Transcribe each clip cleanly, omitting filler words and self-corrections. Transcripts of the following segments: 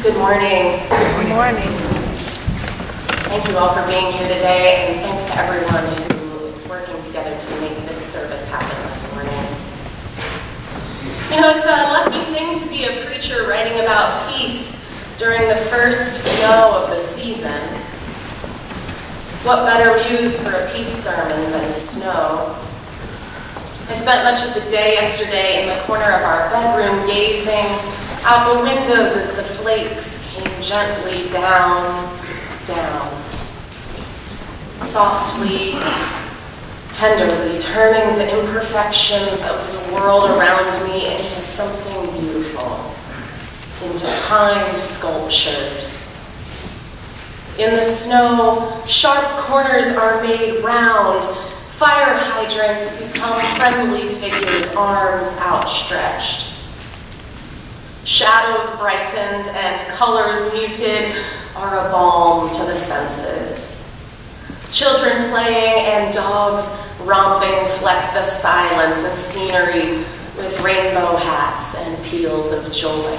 Good morning. Good morning. Thank you all for being here today, and thanks to everyone who is working together to make this service happen this morning. You know, it's a lucky thing to be a preacher writing about peace during the first snow of the season. What better muse for a peace sermon than snow? I spent much of the day yesterday in the corner of our bedroom gazing out the windows as the flakes came gently down, softly, tenderly, turning the imperfections of the world around me into something beautiful, into kind sculptures. In the snow, sharp corners are made round, fire hydrants become friendly figures, arms outstretched. Shadows brightened and colors muted are a balm to the senses. Children playing and dogs romping fleck the silence and scenery with rainbow hats and peals of joy.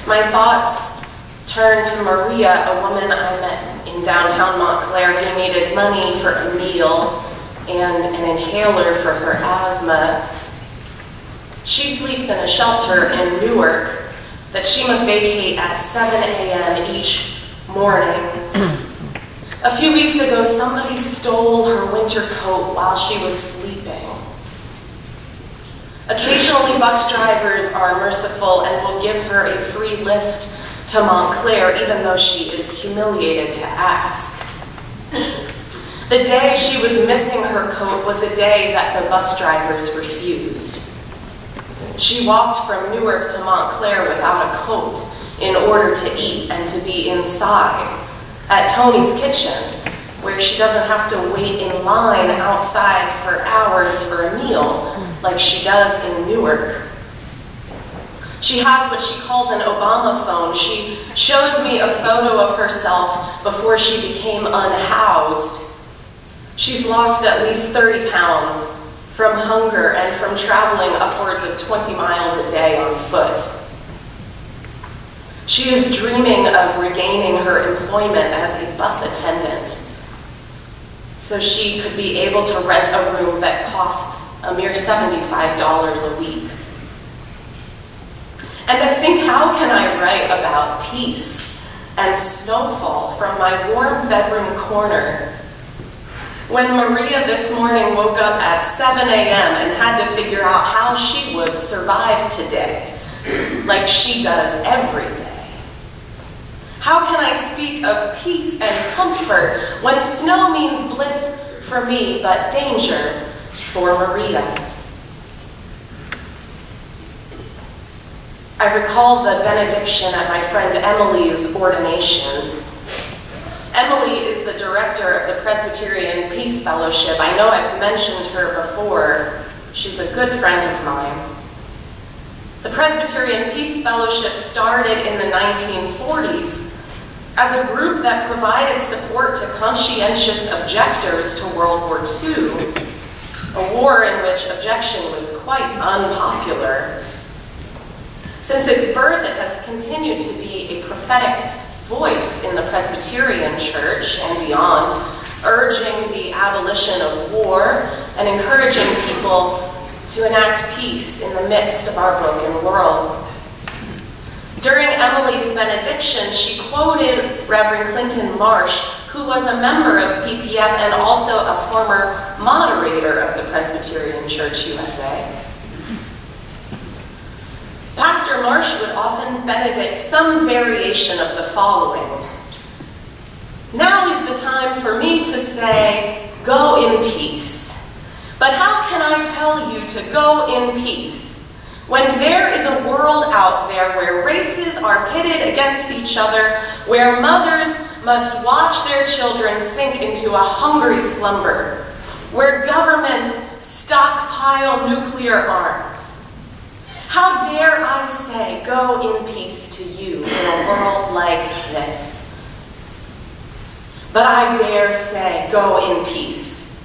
My thoughts turned to Maria, a woman I met in downtown Montclair who needed money for a meal and an inhaler for her asthma. She sleeps in a shelter in Newark that she must vacate at 7 a.m. each morning. A few weeks ago, somebody stole her winter coat while she was sleeping. Occasionally, bus drivers are merciful and will give her a free lift to Montclair, even though she is humiliated to ask. The day she was missing her coat was a day that the bus drivers refused. She walked from Newark to Montclair without a coat in order to eat and to be inside at Tony's Kitchen, where she doesn't have to wait in line outside for hours for a meal like she does in Newark. She has what she calls an Obama phone. She shows me a photo of herself before she became unhoused. She's lost at least 30 pounds from hunger and from traveling upwards of 20 miles a day on foot. She is dreaming of regaining her employment as a bus attendant so she could be able to rent a room that costs a mere $75 a week. And I think, how can I write about peace and snowfall from my warm bedroom corner when Maria this morning woke up at 7 a.m. and had to figure out how she would survive today, like she does every day? How can I speak of peace and comfort when snow means bliss for me, but danger for Maria? I recall the benediction at my friend Emily's ordination. Emily is the director of the Presbyterian Peace Fellowship. I know I've mentioned her before. She's a good friend of mine. The Presbyterian Peace Fellowship started in the 1940s as a group that provided support to conscientious objectors to World War II, a war in which objection was quite unpopular. Since its birth, it has continued to be a prophetic voice in the Presbyterian Church and beyond, urging the abolition of war and encouraging people to enact peace in the midst of our broken world. During Emily's benediction, she quoted Reverend Clinton Marsh, who was a member of PPF and also a former moderator of the Presbyterian Church USA. Pastor Marsh would often benedict some variation of the following: "Now is the time for me to say, go in peace. But how can I tell you to go in peace when there is a world out there where races are pitted against each other, where mothers must watch their children sink into a hungry slumber, where governments stockpile nuclear arms? How dare I say, go in peace to you in a world like this? But I dare say, go in peace,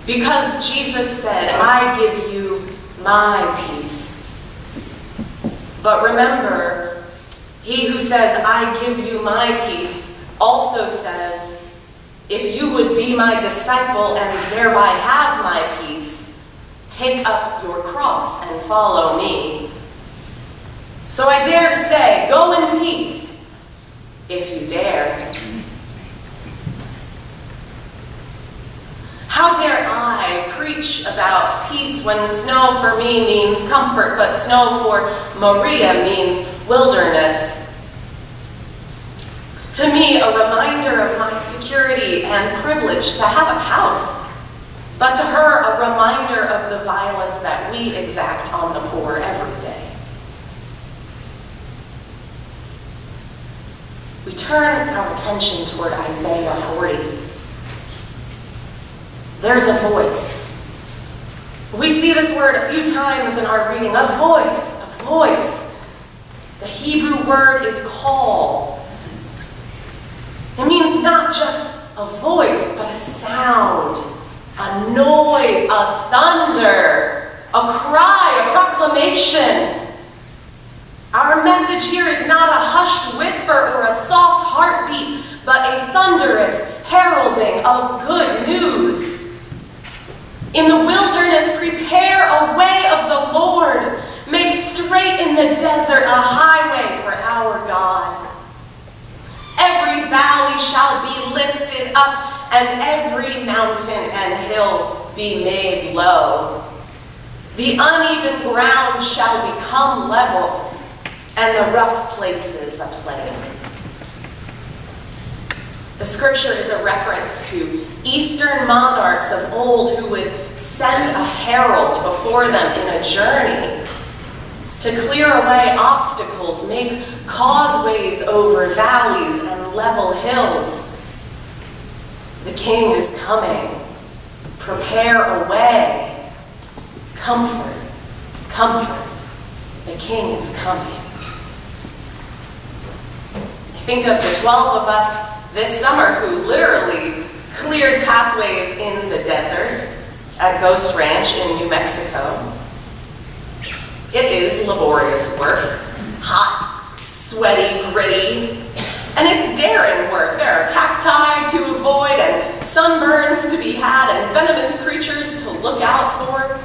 because Jesus said, I give you my peace. But remember, he who says, I give you my peace, also says, if you would be my disciple and thereby have my peace, take up your cross and follow me. So I dare to say, go in peace, if you dare. How dare I preach about peace when snow for me means comfort, but snow for Maria means wilderness? To me, a reminder of my security and privilege to have a house, but to her, a reminder of the violence that we exact on the poor every day. We turn our attention toward Isaiah 40. There's a voice. We see this word a few times in our reading. A voice, a voice. The Hebrew word is call. It means not just a voice, but a sound, a noise, a thunder, a cry, a proclamation. Our message here is not a hushed whisper or a soft heartbeat, but a thunderous heralding of good news. In the wilderness, prepare a way of the Lord. Make straight in the desert a highway for our God. Every valley shall be lifted up, and every mountain and hill be made low. The uneven ground shall become level, and the rough places a plain. The scripture is a reference to Eastern monarchs of old who would send a herald before them in a journey to clear away obstacles, make causeways over valleys and level hills. The king is coming. Prepare a way. Comfort, comfort. The king is coming. I think of the 12 of us this summer who literally cleared pathways in the desert at Ghost Ranch in New Mexico. It is laborious work, hot, sweaty, gritty, and it's daring work. There are cacti to avoid and sunburns to be had and venomous creatures to look out for.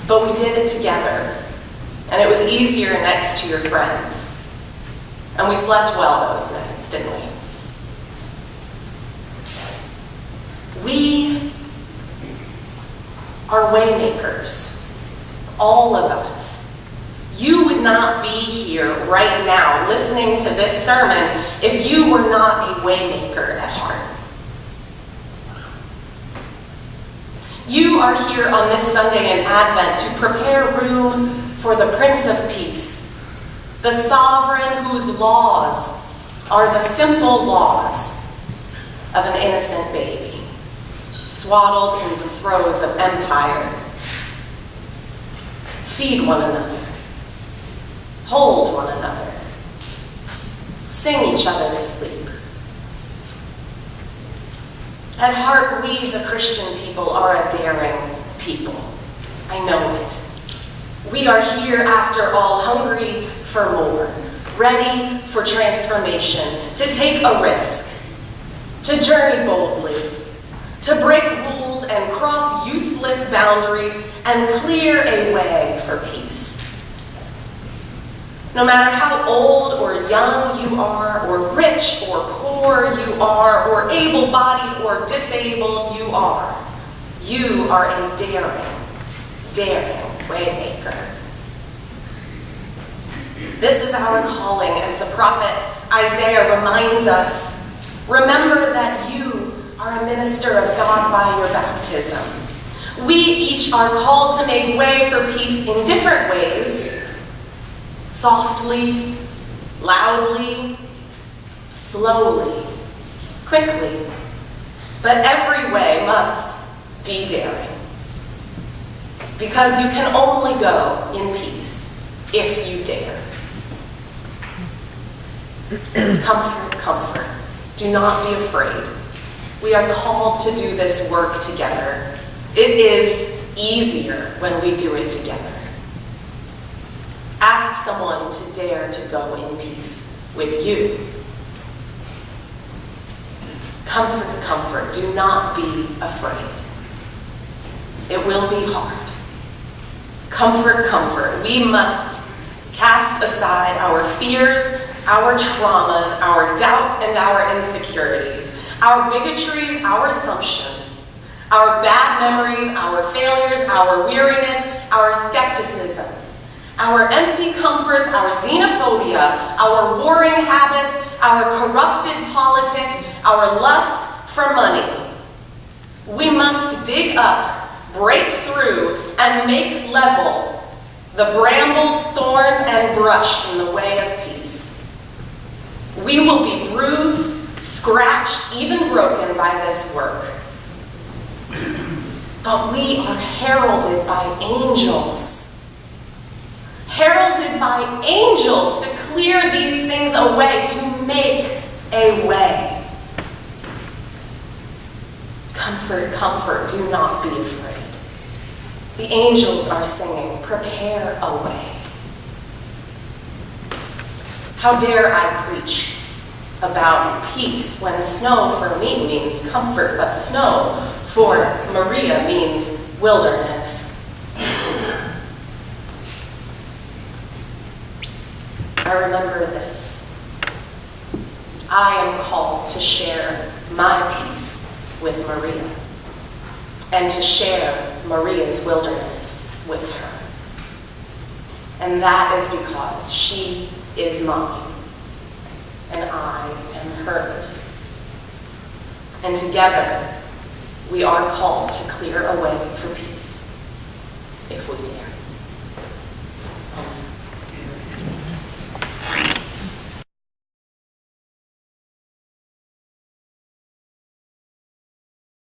But we did it together, and it was easier next to your friends. And we slept well those nights, didn't we? We are waymakers, all of us. You would not be here right now listening to this sermon if you were not a waymaker at heart. You are here on this Sunday in Advent to prepare room for the Prince of Peace, the sovereign whose laws are the simple laws of an innocent baby, swaddled in the throes of empire. Feed one another, hold one another, sing each other to sleep. At heart, we, the Christian people, are a daring people. I know it. We are here, after all, hungry for more, ready for transformation, to take a risk, to journey boldly, to break rules and cross useless boundaries and clear a way for peace. No matter how old or young you are, or rich or poor you are, or able-bodied or disabled you are a daring waymaker. This is our calling, as the prophet Isaiah reminds us. Remember that you are a minister of God by your baptism. We each are called to make way for peace in different ways, softly, loudly, slowly, quickly. But every way must be daring, because you can only go in peace if you dare. Comfort, comfort. Do not be afraid. We are called to do this work together. It is easier when we do it together. Ask someone to dare to go in peace with you. Comfort, comfort, do not be afraid. It will be hard. Comfort, comfort, we must cast aside our fears, our traumas, our doubts, and our insecurities, our bigotries, our assumptions, our bad memories, our failures, our weariness, our skepticism, our empty comforts, our xenophobia, our warring habits, our corrupted politics, our lust for money. We must dig up, break through, and make level the brambles, thorns, and brush in the way of peace. We will be bruised, scratched, even broken by this work. But we are heralded by angels. Heralded by angels to clear these things away, to make a way. Comfort, comfort, do not be afraid. The angels are singing, prepare a way. How dare I preach about peace when snow for me means comfort, but snow for Maria means wilderness. I remember this. I am called to share my peace with Maria and to share Maria's wilderness with her. And that is because she is mine and I am hers. And together, we are called to clear a way for peace, if we dare.